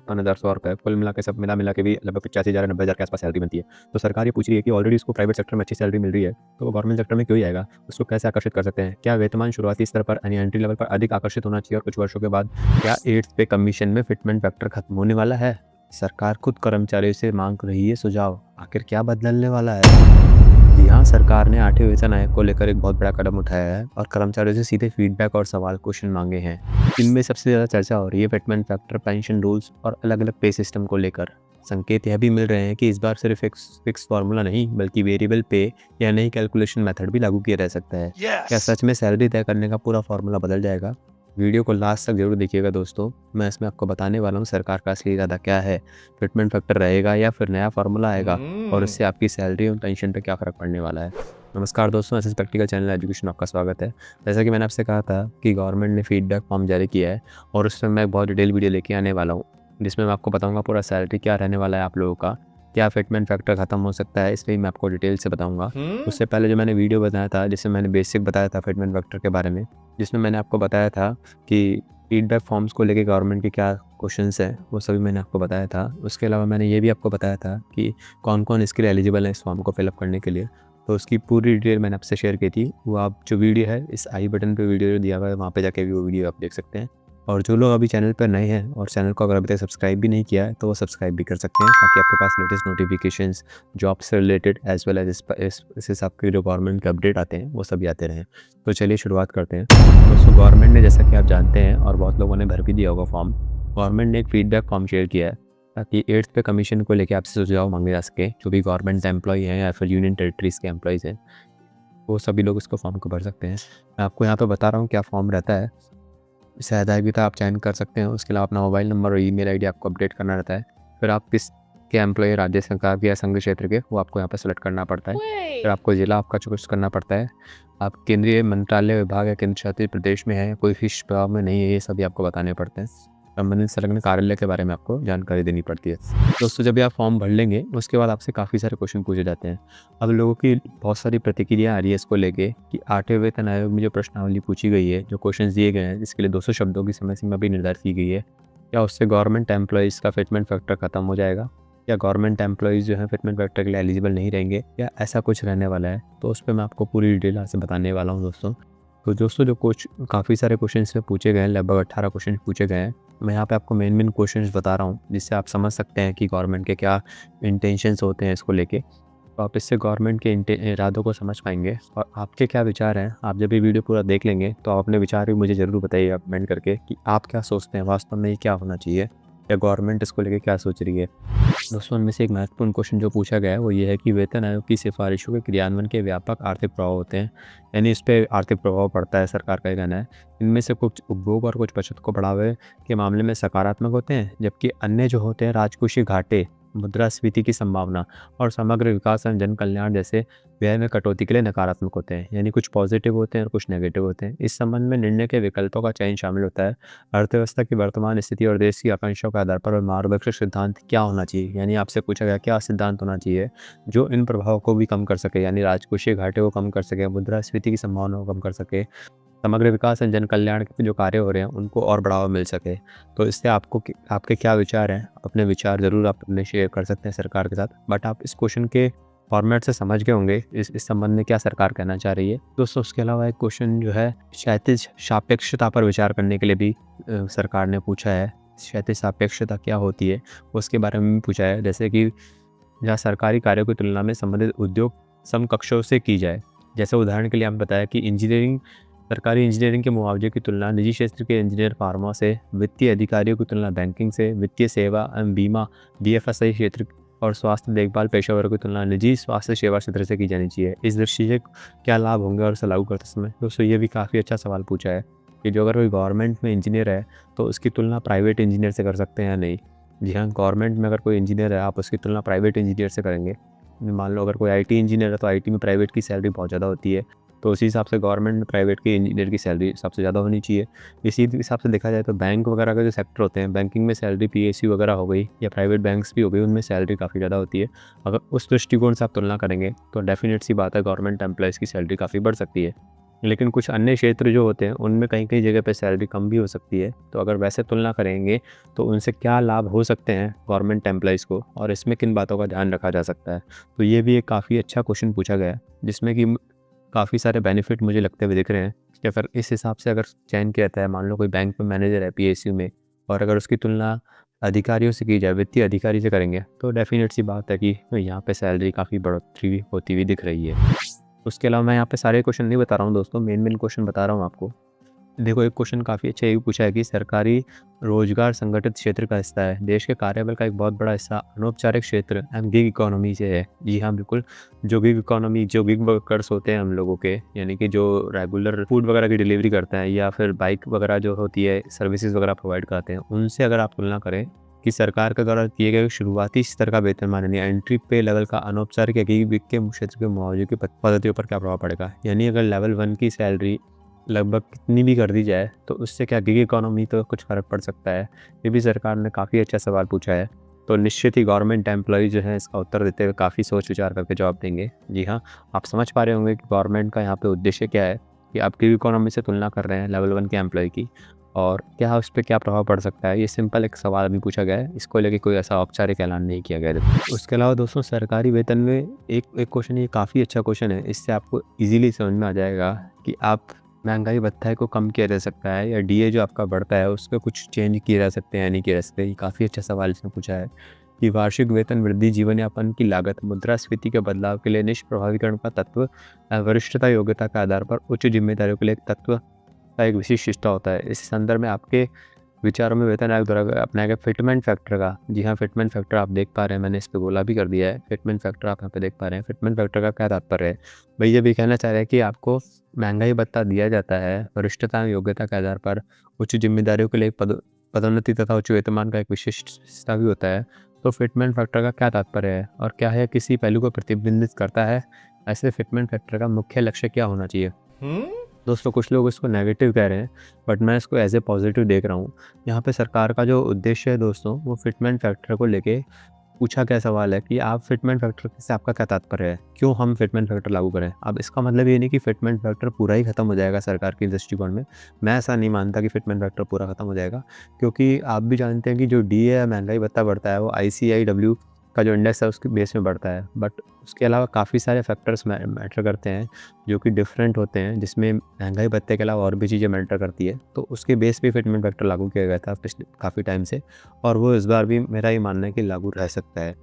₹55,100 रुपये, कुल मिला के सब मिला के भी लगभग 85,000 90,000 के आसपास सैलरी बनती है। तो सरकार ये पूछ रही है कि ऑलरेडी उसको प्राइवेट सेक्टर में अच्छी सैलरी मिल रही है, तो वो गवर्नमेंट सेक्टर में क्यों ही आएगा? उसको कैसे आकर्षित कर सकते हैं? क्या वेतनमान शुरुआती स्तर पर यानी एंट्री लेवल पर अधिक आकर्षित होना चाहिए और कुछ वर्षों के बाद क्या 8th पे कमीशन में फिटमेंट फैक्टर खत्म होने वाला है? सरकार खुद कर्मचारियों से मांग रही है सुझाव, आखिर क्या बदलने वाला है? जी हाँ, सरकार ने 8वें वेतन आयोग को लेकर एक बहुत बड़ा कदम उठाया है और कर्मचारियों से सीधे फीडबैक और सवाल क्वेश्चन मांगे हैं। इनमें सबसे ज़्यादा चर्चा हो रही है फिटमेंट फैक्टर, पेंशन रूल्स और अलग-अलग पे सिस्टम को लेकर। संकेत यह भी मिल रहे हैं कि इस बार सिर्फ एक फिक्स फार्मूला नहीं बल्कि वेरिएबल पे या नई कैलकुलेशन मेथड भी लागू किया जा सकता है। क्या Yes. सच में सैलरी तय करने का पूरा फार्मूला बदल जाएगा? वीडियो को लास्ट तक जरूर देखिएगा दोस्तों। मैं इसमें आपको बताने वाला हूँ सरकार का असली इरादा क्या है, फिटमेंट फैक्टर रहेगा या फिर नया फार्मूला आएगा और इससे आपकी सैलरी और पेंशन पे क्या फ़र्क पड़ने वाला है। नमस्कार दोस्तों, एसएस प्रैक्टिकल चैनल एजुकेशन आपका स्वागत है। जैसा कि मैंने आपसे कहा था कि गवर्नमेंट ने फीडबैक फॉर्म जारी किया है और उसमें मैं एक बहुत डिटेल वीडियो लेके आने वाला हूँ, जिसमें मैं आपको बताऊँगा पूरा सैलरी क्या रहने वाला है आप लोगों का, क्या फिटमेंट फैक्टर ख़त्म हो सकता है, इस पर मैं आपको डिटेल से बताऊँगा। उससे पहले जो मैंने वीडियो बनाया था जिसमें मैंने बेसिक बताया था फिटमेंट फैक्टर के बारे में, जिसमें मैंने आपको बताया था कि फीडबैक फॉर्म्स को लेके गवर्नमेंट के क्या क्वेश्चंस हैं, वो सभी मैंने आपको बताया था। उसके अलावा मैंने ये भी आपको बताया था कि कौन-कौन इसके लिए एलिजिबल है इस फॉर्म को फिलअप करने के लिए। तो उसकी पूरी डिटेल मैंने आपसे शेयर की थी। वो आप जो वीडियो है इस आई बटन पे वीडियो दिया हुआ है, वहाँ पे जाके भी वो वीडियो आप देख सकते हैं। और जो लोग अभी चैनल पर नए हैं और चैनल को अगर अभी तक सब्सक्राइब भी नहीं किया है तो वो सब्सक्राइब भी कर सकते हैं, ताकि आपके पास लेटेस्ट नोटिफिकेशंस, जॉब से रिलेटेड एज वेल एज इस हिसाब के जो गवर्नमेंट के अपडेट आते हैं वो सभी आते रहें। तो चलिए शुरुआत करते हैं। दोस्तों, गवर्नमेंट ने, जैसा कि आप जानते हैं और बहुत लोगों ने भर भी दिया होगा फॉर्म, गवर्नमेंट ने एक फीडबैक फॉर्म शेयर किया है ताकि 8th पे कमीशन को लेके आपसे सुझाव मांगे जा सके। जो भी गवर्नमेंट एम्प्लॉय हैं या फिर यूनियन टेरिटरीज़ के एम्प्लॉयज़ हैं, वो सभी लोग इसको फॉर्म को भर सकते हैं। मैं आपको यहाँ पे बता रहा हूँ क्या फॉर्म रहता है। सहभागिता आप चयन कर सकते हैं। उसके अलावा अपना मोबाइल नंबर और ईमेल आईडी आपको अपडेट करना रहता है। फिर आप किस के एम्प्लॉय, राज्य सरकार के या संघ क्षेत्र के, वो आपको यहाँ पे सेलेक्ट करना पड़ता है। फिर आपको ज़िला आपका चूज़ करना पड़ता है। आप केंद्रीय मंत्रालय, विभाग या केंद्र शासित प्रदेश में हैं या कोई विशेष प्रभाव में नहीं है, ये सभी आपको बताने पड़ते हैं। संबंधित संलग्न कार्यालय के बारे में आपको जानकारी देनी पड़ती है। दोस्तों, जब भी आप फॉर्म भर लेंगे उसके बाद आपसे काफ़ी सारे क्वेश्चन पूछे जाते हैं। अब लोगों की बहुत सारी प्रतिक्रिया आ रही है इसको लेके कि 8वें वेतन आयोग में जो प्रश्नावली पूछी गई है, जो क्वेश्चंस दिए गए हैं, जिसके लिए 200 शब्दों की समय सीमा भी निर्धारित की गई है, क्या उससे गवर्नमेंट एम्प्लॉइज़ का फिटमेंट फैक्टर खत्म हो जाएगा? या गवर्नमेंट एम्प्लॉइज़ जो है फिटमेंट फैक्टर के लिए एलिजिबल नहीं रहेंगे, या ऐसा कुछ रहने वाला है? तो उस पे मैं आपको पूरी डिटेल यहाँ से बताने वाला हूँ दोस्तों। तो दोस्तों, जो कुछ काफ़ी सारे क्वेश्चन इसमें पूछे गए हैं, लगभग 18 क्वेश्चन पूछे गए हैं। मैं यहाँ पे आपको मेन क्वेश्चंस बता रहा हूँ, जिससे आप समझ सकते हैं कि गवर्नमेंट के क्या इंटेंशंस होते हैं इसको लेके। तो आप इससे गवर्नमेंट के इरादों को समझ पाएंगे और आपके क्या विचार हैं। आप जब ये वीडियो पूरा देख लेंगे तो आप अपने विचार भी मुझे ज़रूर बताइएगा कमेंट करके कि आप क्या सोचते हैं, वास्तव में ये क्या होना चाहिए या गवर्नमेंट इसको लेके क्या सोच रही है। दोस्तों, उनमें से एक महत्वपूर्ण क्वेश्चन जो पूछा गया है वो ये है कि वेतन आयोग की सिफारिशों के क्रियान्वयन के व्यापक आर्थिक प्रभाव होते हैं, यानी इस पे आर्थिक प्रभाव पड़ता है, सरकार का ये कहना है। इनमें से कुछ उपभोग और कुछ बचत को बढ़ावे के मामले में सकारात्मक होते हैं, जबकि अन्य जो होते हैं राजकोषीय घाटे, मुद्रास्फीति की संभावना और समग्र विकास एवं जन कल्याण जैसे व्यय में कटौती के लिए नकारात्मक होते हैं। यानी कुछ पॉजिटिव होते हैं और कुछ नेगेटिव होते हैं। इस संबंध में निर्णय के विकल्पों का चयन शामिल होता है। अर्थव्यवस्था की वर्तमान स्थिति और देश की आकांक्षाओं के आधार पर मार्गदर्शक सिद्धांत क्या होना चाहिए, यानी आपसे पूछा गया क्या सिद्धांत होना चाहिए जो इन प्रभावों को भी कम कर सके, यानी राजकोषीय घाटे को कम कर सके, मुद्रास्फीति की संभावना को कम कर सके, समग्र विकास एवं जन कल्याण के जो कार्य हो रहे हैं उनको और बढ़ावा मिल सके। तो इससे आपको आपके क्या विचार हैं, अपने विचार ज़रूर आप अपने शेयर कर सकते हैं सरकार के साथ। बट आप इस क्वेश्चन के फॉर्मेट से समझ गए होंगे इस संबंध में क्या सरकार कहना चाह रही है। दोस्तों, उसके अलावा एक क्वेश्चन जो है क्षैतिज सापेक्षता पर विचार करने के लिए भी सरकार ने पूछा है। क्षैतिज सापेक्षता क्या होती है उसके बारे में भी पूछा है। जैसे कि जहाँ सरकारी कार्यों की तुलना में संबंधित उद्योग समकक्षों से की जाए। जैसे उदाहरण के लिए आपने बताया कि सरकारी इंजीनियरिंग के मुआवजे की तुलना निजी क्षेत्र के इंजीनियर फार्मा से, वित्तीय अधिकारियों की तुलना बैंकिंग से, वित्तीय सेवा एवं बीमा बीएफएसआई क्षेत्र और स्वास्थ्य देखभाल पेशेवरों की तुलना निजी स्वास्थ्य सेवा क्षेत्र से की जानी चाहिए। इस दृष्टि से क्या लाभ होंगे और इसे लागू करते समय? दोस्तों, ये भी काफ़ी अच्छा सवाल पूछा है कि जो अगर कोई गवर्नमेंट में इंजीनियर है तो उसकी तुलना प्राइवेट इंजीनियर से कर सकते हैं या नहीं। जी हाँ, गवर्नमेंट में अगर कोई इंजीनियर है आप उसकी तुलना प्राइवेट इंजीनियर से करेंगे। मान लो अगर कोई आईटी इंजीनियर है तो आईटी में प्राइवेट की सैलरी बहुत ज़्यादा होती है, तो उसी हिसाब से गवर्नमेंट में प्राइवेट के इंजीनियर की सैलरी सबसे ज़्यादा होनी चाहिए। इसी हिसाब से देखा जाए तो बैंक वगैरह का जो सेक्टर होते हैं, बैंकिंग में सैलरी पीएसयू वगैरह हो गई या प्राइवेट बैंक्स भी हो गई, उनमें सैलरी काफ़ी ज़्यादा होती है। अगर उस दृष्टिकोण से आप तुलना करेंगे तो डेफिनेट सी बात है गवर्नमेंट एम्प्लॉयज़ की सैलरी काफ़ी बढ़ सकती है। लेकिन कुछ अन्य क्षेत्र जो होते हैं उनमें कहीं-कहीं जगह पे सैलरी कम भी हो सकती है। तो अगर वैसे तुलना करेंगे तो उनसे क्या लाभ हो सकते हैं गवर्नमेंट एम्प्लॉइज़ को और इसमें किन बातों का ध्यान रखा जा सकता है। तो ये भी एक काफ़ी अच्छा क्वेश्चन पूछा गया है जिसमें कि काफ़ी सारे बेनिफिट मुझे लगते हुए दिख रहे हैं कि अगर इस हिसाब से अगर चयन किया जाता है, मान लो कोई बैंक में मैनेजर है पीएसयू में और अगर उसकी तुलना अधिकारियों से की जाए, वित्तीय अधिकारी से करेंगे तो डेफ़िनेट सी बात है कि यहाँ पे सैलरी काफ़ी बढ़ोतरी भी होती हुई दिख रही है। उसके अलावा मैं यहाँ पे सारे क्वेश्चन नहीं बता रहा हूँ दोस्तों, मेन क्वेश्चन बता रहा हूँ आपको। देखो एक क्वेश्चन काफ़ी अच्छा ये भी पूछा है कि सरकारी रोजगार संगठित क्षेत्र का हिस्सा है। देश के कार्यबल का एक बहुत बड़ा हिस्सा अनौपचारिक क्षेत्र एंड गिग इकोनॉमी से है। जी हाँ, बिल्कुल। जो गिग इकोनॉमी, जो गिग वर्कर्स होते हैं हम लोगों के, यानी कि जो रेगुलर फूड वगैरह की डिलीवरी करते हैं या फिर बाइक वगैरह जो होती है, सर्विसेज वगैरह प्रोवाइड कराते हैं, उनसे अगर आप तुलना करें कि सरकार के द्वारा किए गए शुरुआती स्तर का वेतनमान यानी एंट्री पे लेवल का अनौपचारिक या गिग के क्षेत्र के मुआवजे की पद्धतियों पर क्या प्रभाव पड़ेगा। यानी अगर लेवल 1 की सैलरी लगभग कितनी भी कर दी जाए तो उससे क्या गिग इकोनॉमी तो कुछ फ़र्क पड़ सकता है। ये भी सरकार ने काफ़ी अच्छा सवाल पूछा है। तो निश्चित ही गवर्नमेंट एम्प्लॉई जो हैं इसका उत्तर देते हुए काफ़ी सोच विचार करके जवाब देंगे। जी हाँ, आप समझ पा रहे होंगे कि गवर्नमेंट का यहाँ पे उद्देश्य क्या है कि आप गिग इकोनॉमी से तुलना कर रहे हैं लेवल 1 के एम्प्लॉई की और क्या उस पे क्या प्रभाव पड़ सकता है। ये सिंपल एक सवाल अभी पूछा गया है। इसको लेके कोई ऐसा औपचारिक ऐलान नहीं किया गया है। उसके अलावा दोस्तों सरकारी वेतन में एक एक क्वेश्चन, ये काफ़ी अच्छा क्वेश्चन है। इससे आपको ईज़िली समझ में आ जाएगा कि आप महँगाई भत्ता को कम किया जा सकता है या डीए जो आपका बढ़ता है उसको कुछ चेंज किए जा सकते हैं या नहीं किए जा सकते। ये काफ़ी अच्छा सवाल इसने पूछा है कि वार्षिक वेतन वृद्धि जीवन यापन की लागत मुद्रास्फीति के बदलाव के लिए निष्प्रभावीकरण का तत्व वरिष्ठता योग्यता के आधार पर उच्च जिम्मेदारियों के लिए एक तत्व का एक विशिष्ट हिस्सा होता है। इस संदर्भ में आपके विचारों में वेतन आयोग द्वारा अपनाया गया फिटमेंट फैक्टर का, जी हाँ, फिटमेंट फैक्टर आप देख पा रहे हैं, मैंने इस पे गोला भी कर दिया है। फिटमेंट फैक्टर आप यहाँ पे देख पा रहे हैं। फिटमेंट फैक्टर का क्या तात्पर्य है? भई ये भी कहना चाह रहे हैं कि आपको महँगाई भत्ता दिया जाता है वरिष्ठता एवं योग्यता के आधार पर उच्च ज़िम्मेदारियों के लिए पदोन्नति तथा उच्च वेतनमान का एक विशिष्ट हिस्सा भी होता है। तो फिटमेंट फैक्टर का क्या तात्पर्य है और क्या है किसी पहलू को प्रतिबिंबित करता है? ऐसे फिटमेंट फैक्टर का मुख्य लक्ष्य क्या होना चाहिए? दोस्तों कुछ लोग इसको नेगेटिव कह रहे हैं बट मैं इसको एज ए पॉजिटिव देख रहा हूँ। यहाँ पे सरकार का जो उद्देश्य है दोस्तों वो फिटमेंट फैक्टर को लेके पूछा गया सवाल है कि आप फिटमेंट फैक्टर से आपका क्या तात्पर्य है? क्यों हम फिटमेंट फैक्टर लागू करें? अब इसका मतलब ये नहीं कि फिटमेंट फैक्टर पूरा ही खत्म हो जाएगा सरकार के दृष्टिकोण में। मैं ऐसा नहीं मानता कि फिटमेंट फैक्टर पूरा खत्म हो जाएगा क्योंकि आप भी जानते हैं कि जो डीए या महँगाई भत्ता बढ़ता है वो आईसीआईडब्ल्यू का जो इंडेक्स है उसके बेस में बढ़ता है। बट उसके अलावा काफ़ी सारे फैक्टर्स मैटर करते हैं जो कि डिफरेंट होते हैं, जिसमें महँगाई भत्ते के अलावा और भी चीज़ें मैटर करती है। तो उसके बेस पे फिटमेंट फैक्टर लागू किया गया था पिछले काफ़ी टाइम से और वो इस बार भी मेरा ये मानना है कि लागू रह सकता है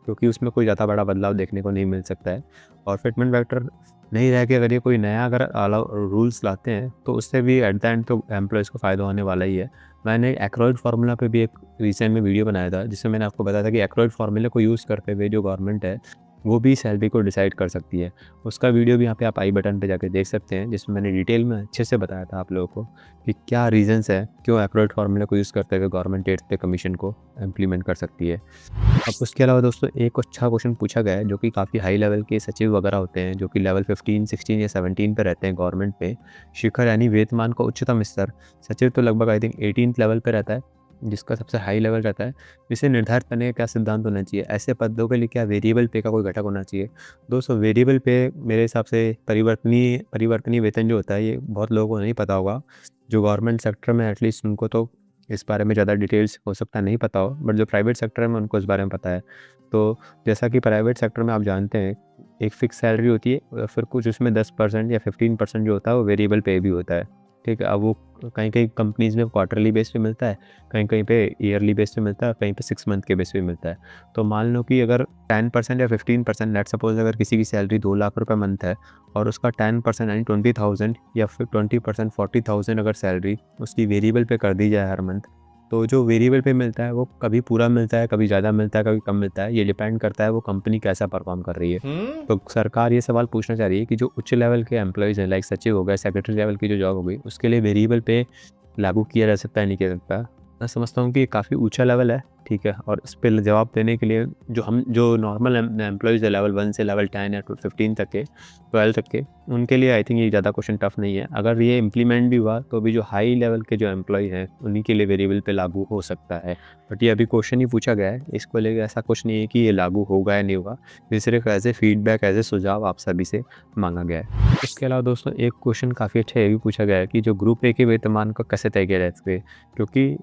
क्योंकि उसमें कोई ज़्यादा बड़ा बदलाव देखने को नहीं मिल सकता है। और फिटमेंट फैक्टर नहीं रह के अगर ये कोई नया अगर रूल्स लाते हैं तो उससे भी एट द एंड तो एम्प्लॉइज़ को फ़ायदा होने वाला ही है। मैंने एक्रोइड फार्मूला पे भी एक रिसेंट में वीडियो बनाया था जिसमें मैंने आपको बताया था कि एक्रोइड फार्मूले को यूज़ करते हुए जो गवर्नमेंट है वो भी सैलरी को डिसाइड कर सकती है। उसका वीडियो भी यहाँ पे आप आई बटन पे जाके देख सकते हैं जिसमें मैंने डिटेल में अच्छे से बताया था आप लोगों को कि क्या रीज़न्स है क्यों एक्रोइड फार्मूले को यूज़ करते हुए गवर्नमेंट रेट पे कमीशन को इम्प्लीमेंट कर सकती है। अब उसके अलावा दोस्तों एक अच्छा क्वेश्चन पूछा गया है जो कि काफ़ी हाई लेवल के सचिव वगैरह होते हैं जो कि लेवल 15, 16 या 17 पे रहते हैं गवर्नमेंट में। शिखर यानी वेतनमान का उच्चतम स्तर सचिव तो लगभग आई थिंक 18th लेवल पे रहता है जिसका सबसे हाई लेवल रहता है। इसे निर्धारित करने का क्या सिद्धांत होना चाहिए? ऐसे पदों के लिए क्या वेरिएबल पे का कोई घटक होना चाहिए? दोस्तों वेरिएबल पे मेरे हिसाब से परिवर्तनीय वेतन जो होता है ये बहुत लोगों को नहीं पता होगा। जो गवर्नमेंट सेक्टर में एटलीस्ट उनको तो इस बारे में ज़्यादा डिटेल्स हो सकता है नहीं पता हो, बट जो प्राइवेट सेक्टर में उनको इस बारे में पता है। तो जैसा कि प्राइवेट सेक्टर में आप जानते हैं एक फ़िक्स सैलरी होती है और फिर कुछ उसमें 10% या 15% जो होता है वो वेरिएबल पे भी होता है। ठीक है? अब वो कहीं-कहीं कंपनीज़ में क्वार्टरली बेस पे मिलता है, कहीं-कहीं पे ईयरली बेस पे मिलता है, कहीं पे 6 मंथ के बेस पे मिलता है। तो मान लो कि अगर 10% या 15% लेट्स सपोज़ अगर किसी की सैलरी 2 लाख रुपए मंथ है और उसका 10% यानी 20,000 या फिर 20% 40,000 अगर सैलरी उसकी वेरिएबल पे कर दी जाए हर मंथ, तो जो वेरिएबल पे मिलता है वो कभी पूरा मिलता है, कभी ज़्यादा मिलता है, कभी कम मिलता है। ये डिपेंड करता है वो कंपनी कैसा परफ़ॉर्म कर रही है। तो सरकार ये सवाल पूछना चाह रही है कि जो उच्च लेवल के एम्प्लॉइज़ हैं लाइक सचिव हो गए, सेक्रेटरी लेवल की जो जॉब हो गई, उसके लिए वेरिएबल पे लागू किया जा सकता है, नहीं किया जा सकता। मैं समझता हूँ कि ये काफ़ी ऊँचा लेवल है, ठीक है। और इस पे जवाब देने के लिए जो नॉर्मल एम्प्लॉइज़ है लेवल 1 से लेवल 10 या 15 तक के, 12 तक के, उनके लिए आई थिंक ये ज़्यादा क्वेश्चन टफ नहीं है। अगर ये इम्प्लीमेंट भी हुआ तो भी जो हाई लेवल के जो एम्प्लॉय हैं उन्हीं के लिए वेरिएबल पे लागू हो सकता है। बट ये अभी क्वेश्चन ही पूछा गया है, इसको लेके ऐसा कुछ नहीं है कि ये लागू होगा या नहीं होगा। ये सिर्फ as a feedback, as a सुझाव आप सभी से माँगा गया है। इसके अलावा दोस्तों एक क्वेश्चन काफ़ी अच्छा ये भी पूछा गया है कि जो ग्रुप ए के वेतनमान को कैसे तय किया जा सके, क्योंकि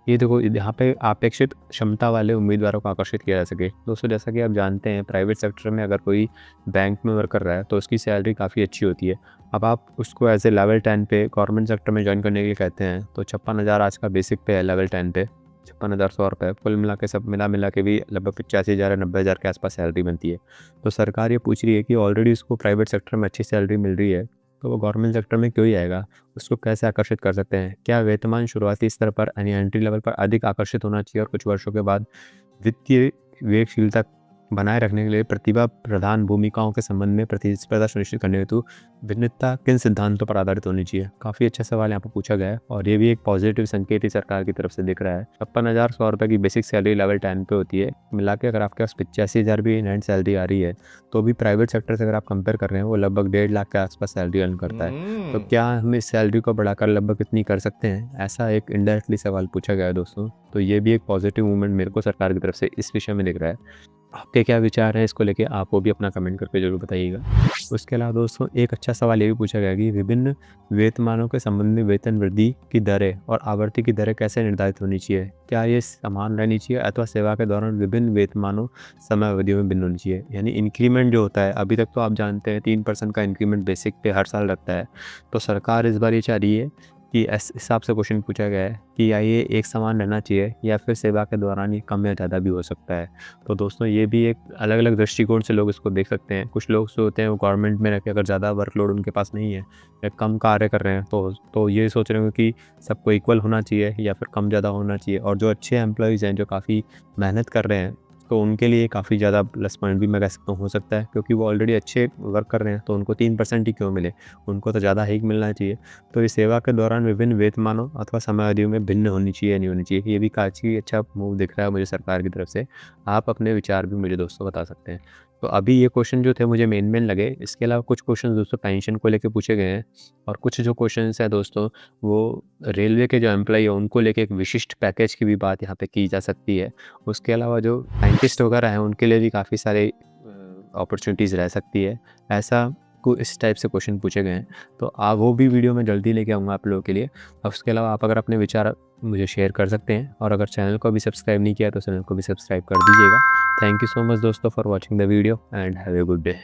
ये देखो यहाँ पे अपेक्षित क्षमता वाले उम्मीदवारों को आकर्षित किया जा सके। दोस्तों जैसा कि आप जानते हैं प्राइवेट सेक्टर में अगर कोई बैंक में वर्क कर रहा है तो उसकी सैलरी काफ़ी अच्छी होती है। अब आप उसको एज ए लेवल 10 पे गवर्नमेंट सेक्टर में ज्वाइन करने के लिए कहते हैं तो 56,000 आज का बेसिक पे है लेवल 10 पे, 56,100 रुपये। कुल मिला के सब मिला के भी लगभग 85,000 या 90,000 के आसपास सैलरी बनती है। तो सरकार ये पूछ रही है कि ऑलरेडी उसको प्राइवेट सेक्टर में अच्छी सैलरी मिल रही है तो वो गवर्नमेंट सेक्टर में क्यों ही आएगा? उसको कैसे आकर्षित कर सकते हैं? क्या वेतनमान शुरुआती स्तर पर यानी एंट्री लेवल पर अधिक आकर्षित होना चाहिए और कुछ वर्षों के बाद वित्तीय विवेकशीलता बनाए रखने के लिए प्रतिभा प्रधान भूमिकाओं के संबंध में प्रतिस्पर्धा सुनिश्चित करने हेतु भिन्नता किन सिद्धांतों पर आधारित होनी चाहिए? काफ़ी अच्छा सवाल यहाँ पर पूछा गया है और ये भी एक पॉजिटिव संकेत ही सरकार की तरफ से दिख रहा है। 56,100 रुपये की बेसिक सैलरी लेवल 10 पे होती है। मिला के अगर आपके पास 85,000 भी नेट सैलरी आ रही है तो भी प्राइवेट सेक्टर से अगर आप कंपेयर कर रहे हैं वो लगभग 1.5 लाख के आसपास सैलरी अर्न करता है। तो क्या हम इस सैलरी को बढ़ाकर लगभग कितनी कर सकते हैं? ऐसा एक इनडायरेक्टली सवाल पूछा गया है दोस्तों। तो ये भी एक पॉजिटिव मूवमेंट मेरे को सरकार की तरफ से इस विषय में दिख रहा है। आपके क्या विचार हैं इसको लेके, आप वो भी अपना कमेंट करके ज़रूर बताइएगा। उसके अलावा दोस्तों एक अच्छा सवाल ये भी पूछा गया कि विभिन्न वेतनमानों के संबंध में वेतन वृद्धि की दरें और आवृत्ति की दरें कैसे निर्धारित होनी चाहिए? क्या ये समान रहनी चाहिए अथवा सेवा के दौरान विभिन्न वेतनमानों समय अवधियों में भिन्न होनी चाहिए? यानी इंक्रीमेंट जो होता है, अभी तक तो आप जानते हैं 3% का इंक्रीमेंट बेसिक पे हर साल लगता है। तो सरकार इस बार ये चाह रही है कि इस हिसाब से क्वेश्चन पूछा गया है कि या ये एक समान रहना चाहिए या फिर सेवा के दौरान ये कम या ज़्यादा भी हो सकता है। तो दोस्तों ये भी एक अलग-अलग दृष्टिकोण से लोग इसको देख सकते हैं। कुछ लोग जो होते हैं वो गवर्नमेंट में रह के अगर ज़्यादा वर्कलोड उनके पास नहीं है या कम कार्य कर रहे हैं तो ये सोच रहे हो कि सबको इक्वल होना चाहिए या फिर कम ज़्यादा होना चाहिए। और जो अच्छे एम्प्लॉइज़ हैं जो काफ़ी मेहनत कर रहे हैं तो उनके लिए काफ़ी ज़्यादा प्लस पॉइंट भी मैं कह सकता हूँ हो सकता है, क्योंकि वो ऑलरेडी अच्छे वर्क कर रहे हैं तो उनको 3% ही क्यों मिले, उनको तो ज़्यादा ही मिलना चाहिए। तो इस सेवा के दौरान विभिन्न वेतनमानों अथवा समय अवधियों में भिन्न होनी चाहिए या नहीं होनी चाहिए, ये भी काफ़ी अच्छा मूव दिख रहा है मुझे सरकार की तरफ से। आप अपने विचार भी मुझे दोस्तों बता सकते हैं। तो अभी ये क्वेश्चन जो थे मुझे मेन लगे। इसके अलावा कुछ क्वेश्चन दोस्तों पेंशन को लेके पूछे गए हैं और कुछ जो क्वेश्चंस हैं दोस्तों वो रेलवे के जो एम्प्लॉई है उनको लेके एक विशिष्ट पैकेज की भी बात यहाँ पे की जा सकती है। उसके अलावा जो साइंटिस्ट वगैरह हैं उनके लिए भी काफ़ी सारे अपॉर्चुनिटीज़ रह सकती है। ऐसा को इस टाइप से क्वेश्चन पूछे गए हैं। तो आप वो भी वीडियो मैं जल्दी लेके आऊँगा आप लोगों के लिए। और उसके अलावा आप अगर अपने विचार मुझे शेयर कर सकते हैं और अगर चैनल को अभी सब्सक्राइब नहीं किया तो चैनल को भी सब्सक्राइब कर दीजिएगा। थैंक यू सो मच दोस्तों for watching the video and have a good day.